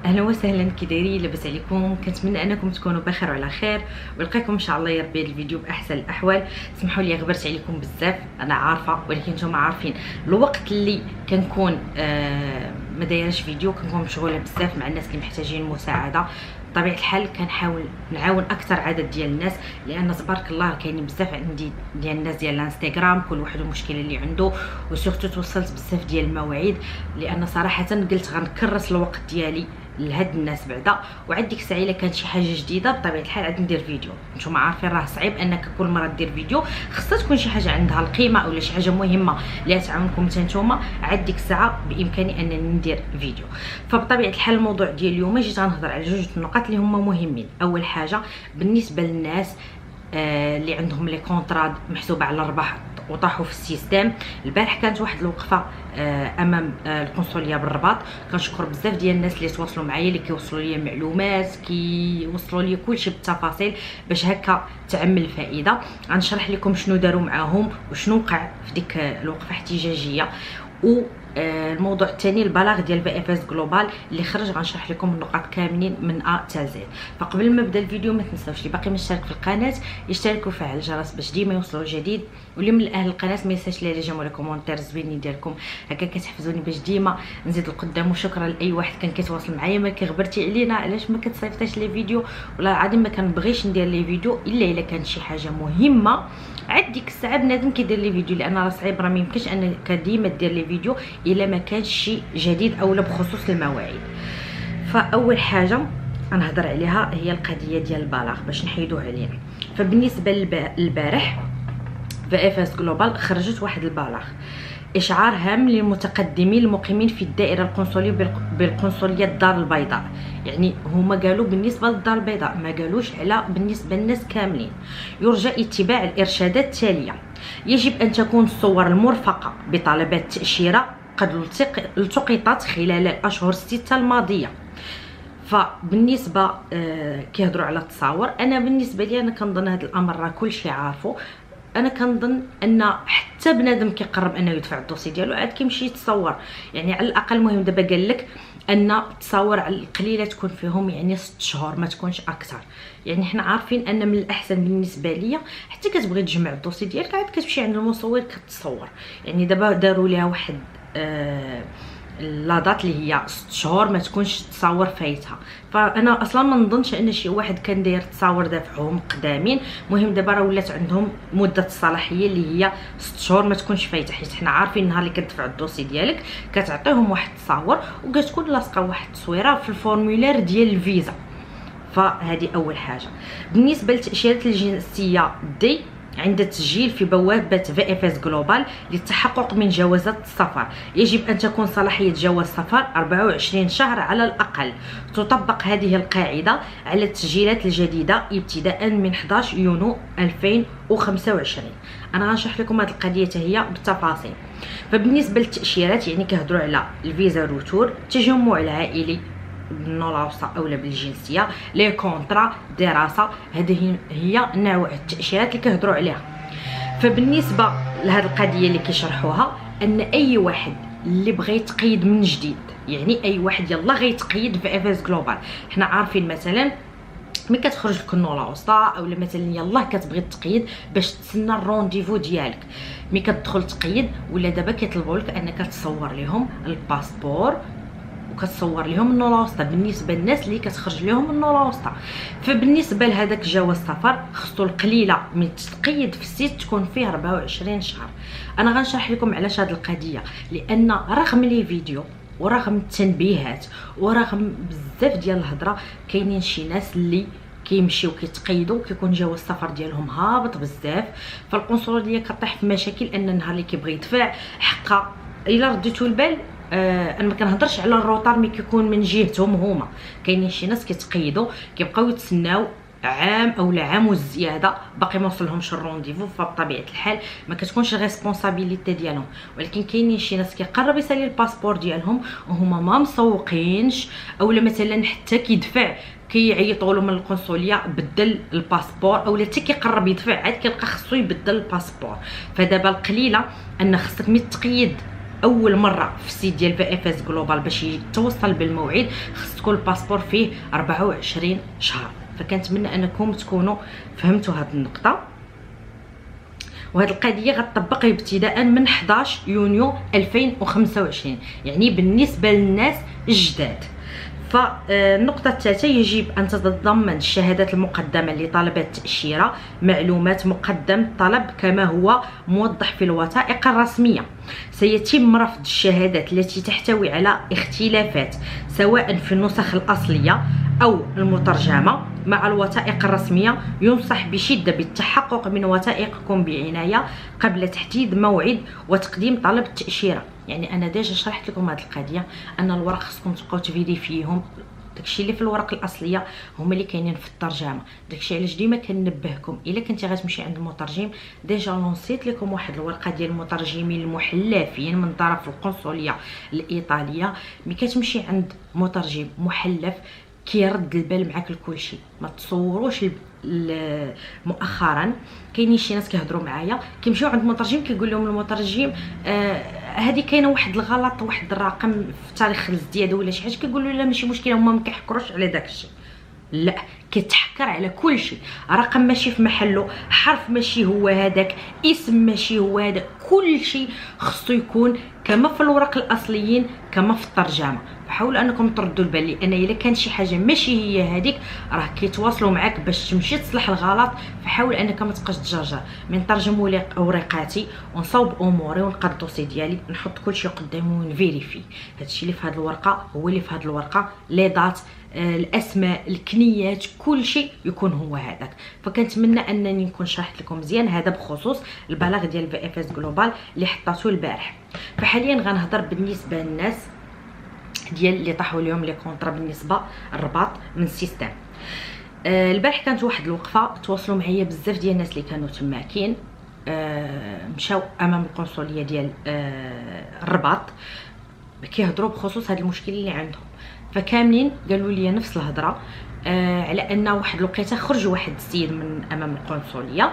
اهلا وسهلا، كي دايرين؟ لاباس عليكم؟ كنتمنى انكم تكونوا بخير وعلى خير ونلقاكم ان شاء الله يا ربي الفيديو باحسن الاحوال. اسمحوا لي غبرت عليكم بزاف، انا عارفه، ولكن نتوما عارفين الوقت اللي كنكون ما دايرش فيديو كنكون مشغوله بزاف مع الناس اللي محتاجين مساعده. بطبيعه الحال كنحاول نعاون اكثر عدد ديال الناس، لان تبارك الله كاينين بزاف عندي ديال الناس ديال الانستغرام، كل واحد المشكله اللي عنده، وسورتو توصلت بزاف ديال المواعيد، لان صراحه قلت غنكرس الوقت ديالي لهاد الناس بعدا. وعاد ديك الساعه الا كانت شي حاجه جديده بطبيعه الحال عاد ندير فيديو. نتوما عارفين راه صعيب انك كل مره دير فيديو، خصها تكون شي حاجه عندها القيمه اولا شي حاجه مهمه اللي تعاونكم حتى نتوما. عاد ديك الساعه بامكاني انني ندير فيديو. فبطبيعه الحال الموضوع ديال اليوم جيت غنهضر على جوج النقاط اللي هما مهمين. اول حاجه بالنسبه للناس اللي عندهم لي كونطرا محسوبه على الربح وطاحوا في السيستم. البارح كانت واحد الوقفه امام القنصليه بالرباط، كنشكر بزاف ديال الناس اللي تواصلوا معايا، اللي كيوصلوا لي معلومات، كيوصلوا لي كلشي بالتفاصيل باش هكا تعم الفائده. غنشرح لكم شنو داروا معاهم وشنو وقع في ديك الوقفه احتجاجيه. و الموضوع الثاني البلاغ ديال في اف اس جلوبال اللي خرج، غنشرح لكم النقاط كاملين من ا حتى زد. فقبل ما نبدا الفيديو ما تنساوش اللي باقي مشترك في القناه يشترك ويفعل الجرس باش ديما يوصلوا الجديد، واللي من اهل القناه ما ينساش لي جيم ولا كومونتير زوينين ديالكم، هكا كتحفزوني باش ديما نزيد لقدام. وشكرا لاي واحد كان كيتواصل معايا ما كيغبرتي علينا علاش ما كتصيفطاش لي فيديو، ولا العظيم ما كنبغيش ندير لي فيديو الا كانت شي حاجه مهمه. عاد ديك الساعه بنادم كيدير لي فيديو، لان راه صعيب، راه ما يمكنش انك ديما دير لي فيديو الا ما كانش شي جديد اولا بخصوص المواعيد. فاول حاجه غنهضر عليها هي القضيه ديال البلاغ باش نحيدوه علينا. فبالنسبه للبارح في اف اس جلوبال خرجت واحد البلاغ اشعار هام للمتقدمين المقيمين في الدائره القنصليه بالقنصليه الدار البيضاء. يعني هما قالوا بالنسبه للدار البيضاء، ما قالوش على بالنسبه للناس كاملين. يرجى اتباع الارشادات التاليه: يجب ان تكون الصور المرفقه بطلبات التاشيره قد التقطت خلال الاشهر السته الماضيه. فبالنسبه كيهضروا على التصاور، انا بالنسبه لي انا كنظن هذا الامر راه كلشي عارفه. انا كنظن ان حتى بنادم كيقرب انه يدفع الدوسي ديالو عاد كيمشي يتصور. يعني على الاقل المهم دابا قال لك ان التصاور على القليله تكون فيهم يعني 6 شهور، ما تكونش اكثر. يعني حنا عارفين ان من الاحسن بالنسبه ليا حتى كتبغي تجمع الدوسي ديالك عاد كتمشي عند المصور كتصور. يعني دابا داروا ليها واحد لاضات اللي هي 6 شهور ما تكونش تصاور فايتها. فانا اصلا ما نظنش ان شي واحد كان داير تصاور دافعهم قدامين. المهم دابا راه ولات عندهم مده الصلاحيه اللي هي 6 شهور ما تكونش فايته، حيت حنا عارفين النهار اللي كتدفع الدوسي ديالك كتعطيهم واحد التصاور وكتكون لاصقه واحد التصويره في الفورمولير ديال الفيزا. فهذه اول حاجه. بالنسبه للتاشيرات الجنسيه دي، عند التسجيل في بوابة في اف اس جلوبال للتحقق من جوازات السفر يجب أن تكون صلاحية جواز السفر 24 شهر على الأقل. تطبق هذه القاعدة على التسجيلات الجديدة ابتداء من 11 يونيو 2025. أنا غنشرح لكم هذه القضية هي بالتفاصيل. فبالنسبة للتأشيرات يعني كيهضروا على الفيزا روتور، التجمع العائلي بالنلاوصه اولا بالجنسيه، لي كونطرا، دراسه، هذه هي نوع التاشيرات اللي كيهضروا عليها. فبالنسبه لهذه القضيه اللي كيشرحوها ان اي واحد اللي بغى يتقيد من جديد، يعني اي واحد يلا غيتقيد في اف اس جلوبال. حنا عارفين مثلا ملي كتخرج لك النلاوصه اولا مثلا يلا كتبغي تقيد باش تسنى الرونديفو ديالك، ملي كتدخل تقيد ولا دابا كيطلبوا لك انك تصور لهم الباسبور وكتصور لهم النلاوسطه بالنسبه للناس اللي كتخرج لهم النلاوسطه. فبالنسبه لهذاك جواز السفر خصو القليله من التقييد في السيت تكون فيه 24 شهر. انا غنشرح لكم علاش هذه القضيه، لان رغم لي فيديو ورغم التنبيهات ورغم بزاف ديال الهضره كاينين شي ناس اللي كيمشيو كيتقيدوا كيكون جواز السفر ديالهم هابط بزاف. فالقنصليه كطيح في مشاكل ان النهار اللي كيبغي يدفع حقا. الا رديتوا البال انا ما كنهضرش على الروطار ملي كيكون من جهتهم هما، كاينين شي ناس كيتقيدوا كيبقاو يتسناو عام اولا عام وزياده باقي ما وصلهمش الرونديفو. فبطبيعه الحال ما كتكونش ريسبونسابيلتي ديالهم. ولكن كاينين شي ناس كيقرب يسالي الباسبور ديالهم وهما ما مسوقينش، اولا مثلا حتى كيدفع كيعيطوا له من القنصليه بدل الباسبور، اولا حتى كيقرب يدفع عاد كيلقى خصو يبدل الباسبور. فدابا القليله ان خصك ملي تقيد اول مره في السيت ديال VFS جلوبال باش يتوصل بالموعد خص تكون الباسبور فيه 24 شهر. فكنتمنى انكم تكونوا فهمتوا هذه النقطه. وهذه القضيه غتطبق ابتداء من 11 يونيو 2025، يعني بالنسبه للناس الجداد. فالنقطة الثالثة، يجب أن تتضمن الشهادات المقدمة لطلب التأشيرة معلومات مقدم الطلب كما هو موضح في الوثائق الرسمية. سيتم رفض الشهادات التي تحتوي على اختلافات سواء في النسخ الأصلية أو المترجمة مع الوثائق الرسمية. ينصح بشدة بالتحقق من وثائقكم بعناية قبل تحديد موعد وتقديم طلب التأشيرة. يعني انا ديجا شرحت لكم هذه القضيه، ان الورق خصكم تبقاو تفيريفيهم. داكشي اللي في الورق الاصليه هما اللي كاينين في الترجمه. داكشي علاش ديما كنبهكم الا كنتي غتمشي عند المترجم، ديجا لونسيت لكم واحد الورقه ديال المترجمين المحلفين من طرف القنصليه الايطاليه. ملي كتمشي عند مترجم محلف كيرد البال معاك لكلشي. ما تصوروش مؤخرا كاينين شي ناس كيهضروا معايا كيمشيو عند المترجم كيقول لهم المترجم هذه كاينه واحد الغلط، واحد الرقم في تاريخ الازدياد ولا شي حاجه، كيقولوا لا ماشي مشكله، هما ما كيحكروش على داكشي. لا، كيتحكر على كل شيء. رقم ماشي في محله، حرف ماشي هو هذاك، اسم ماشي هو هذا، كل شيء خصو يكون كما في الورق الاصليين كما في الترجمه. فحاولوا انكم تردوا البال، لان الا كان شي حاجه ماشي هي هذيك راه كيتواصلوا معاك باش تمشي تصلح الغلط. فحاول انك ما تبقاش تجرجر. من نترجم ورقاتي ونصاوب اموري ونقاد الدوسي ديالي، نحط كلشي قدامي ونفيريفي هادشي اللي في هاد الورقه هو اللي في هاد الورقه، لي دات، الاسماء، الكنيات، كل شيء يكون هو هذاك. فكنتمنى انني نكون شرحت لكم مزيان. هذا بخصوص البلاغ ديال VFS جلوبال اللي حطاتو البارح. فحاليا غنهضر بالنسبه للناس ديال اللي طاحوا لهم لي كونطرا بالنسبه الرباط من السيستم. البارح كانت واحد الوقفه، تواصلوا معايا بزاف ديال الناس اللي كانوا تماكين، مشاو امام القنصليه ديال الرباط كيهضروا بخصوص هذا المشكل اللي عندهم. فكاملين قالوا لي نفس الهضره، على ان واحد الوقيته خرج واحد السيد من امام القنصليه،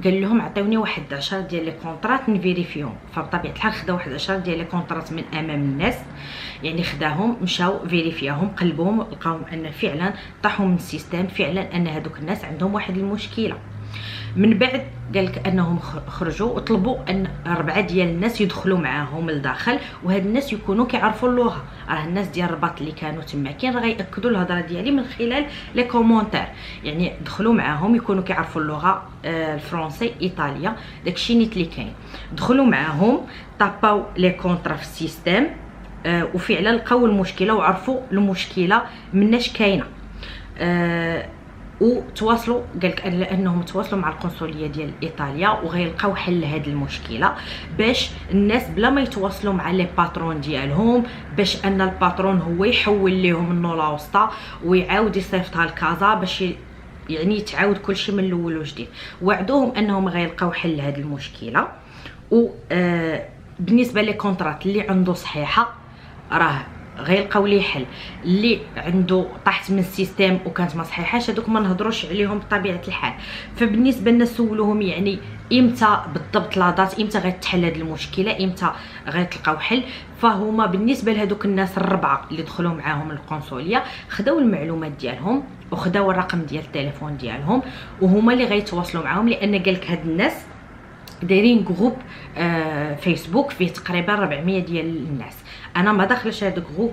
قال لهم عطيوني واحد 10 ديال لي كونطرات نفيريفيهم. فبطبيعه الحال خدا واحد 10 ديال لي كونطرات من امام الناس، يعني خداهم مشاو فيريفياهم قلبهم لقاهم ان فعلا طاحوا من السيستم، فعلا ان هذوك الناس عندهم واحد المشكله. من بعد قالك انهم خرجوا وطلبوا ان 4 ديال الناس يدخلوا معاهم لداخل، وهاد الناس يكونوا كيعرفوا اللغه. راه الناس ديال الرباط اللي كانوا تماكين راه غياكدوا الهضره ديالي من خلال لي كومونتير، يعني دخلوا معاهم يكونوا كيعرفوا اللغه الفرنسي ايطاليا، داكشي نيت اللي كاين. دخلوا معاهم طاباو لي كونطرا في السيستم، وفعلا لقاو المشكله وعرفوا المشكله مناش كاينه. وتواصلوا قالك انهم تواصلوا مع القنصليه ديال ايطاليا وغيلقاو حل لهذه المشكله، باش الناس بلا ما يتواصلوا مع لي باترون ديالهم، باش ان الباترون هو يحول لهم النولا وسطى ويعاود يصيفطها لكازا، باش يعني يتعاود كلشي من الاول وجديد. وعدوهم انهم غيلقاو حل لهذه المشكله. و بالنسبه لي كونطرات اللي عنده صحيحه راه غيلقاو ليه حل. اللي عنده طاحت من السيستم وكانت ما صحيحاش هذوك ما نهضروش عليهم بطبيعه الحال. فبالنسبه لنا سولوهم يعني امتى بالضبط لاضات، امتى غتحل هذه المشكله، امتى غتلقاو حل. فهما بالنسبه لهذوك الناس الربعه اللي دخلوا معاهم القنصليه خداو المعلومات ديالهم وخداو الرقم ديال التليفون ديالهم، وهما اللي غيتواصلوا معاهم، لان قالك هاد الناس دايرين جروب فيسبوك فيه تقريبا 400 ديال الناس. انا ما داخلش هذاك الجروب،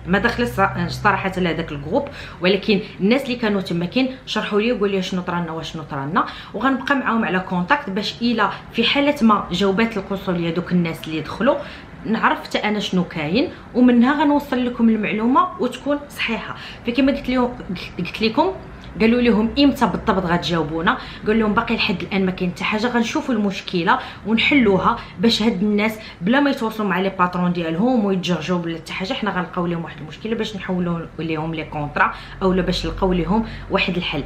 ما داخلش صراحه لهذاك الجروب، ولكن الناس اللي كانوا تماكين شرحوا لي وقالوا لي شنو طرانا وشنو طرانا، وغنبقى معاهم على كونتاكت باش الى في حاله ما جاوبات القنصليه دوك الناس اللي دخلوا نعرف حتى انا شنو كاين، ومنها غنوصل لكم المعلومه وتكون صحيحه. فكما قلت لكم قالوا لهم امتى بالضبط غتجاوبونا، قال لهم باقي لحد الان ما كاين حتى حاجه، غنشوفوا المشكله ونحلوها باش هاد الناس بلا ما يتواصلوا مع لي باترون ديالهم ويتجرجوا بلا حتى حاجه، حنا غنلقاو لهم واحد المشكله باش نحولوا لهم لي كونطرا اولا باش نلقاو لهم واحد الحل.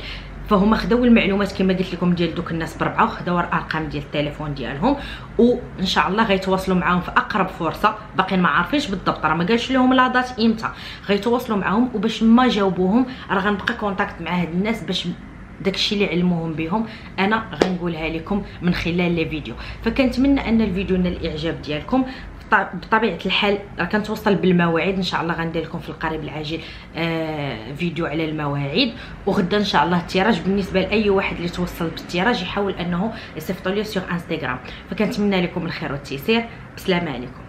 فهما خداو المعلومات كما قلت لكم ديال دوك الناس بربعه، وخداو الارقام ديال التليفون ديالهم، وان شاء الله غيتواصلوا معاهم في اقرب فرصه. باقيين ما عارفينش بالضبط، راه ما قالش لهم لا دات امتى غيتواصلوا معاهم، وباش ما جاوبوهم راه غنبقى كونتاكت مع هاد الناس باش داكشي اللي علموهم بهم انا غنقولها لكم من خلال لي فيديو. فكنتمنى ان الفيديو نال الاعجاب ديالكم. بطبيعه الحال راه كنتوصل بالمواعيد، ان شاء الله غندير لكم في القريب العاجل فيديو على المواعيد. وغدا ان شاء الله التيراج، بالنسبه لاي واحد اللي توصل بالتيراج يحاول انه يصيفطوا لي سور انستغرام. فكنتمنى لكم الخير والتيسير. بسلامه عليكم.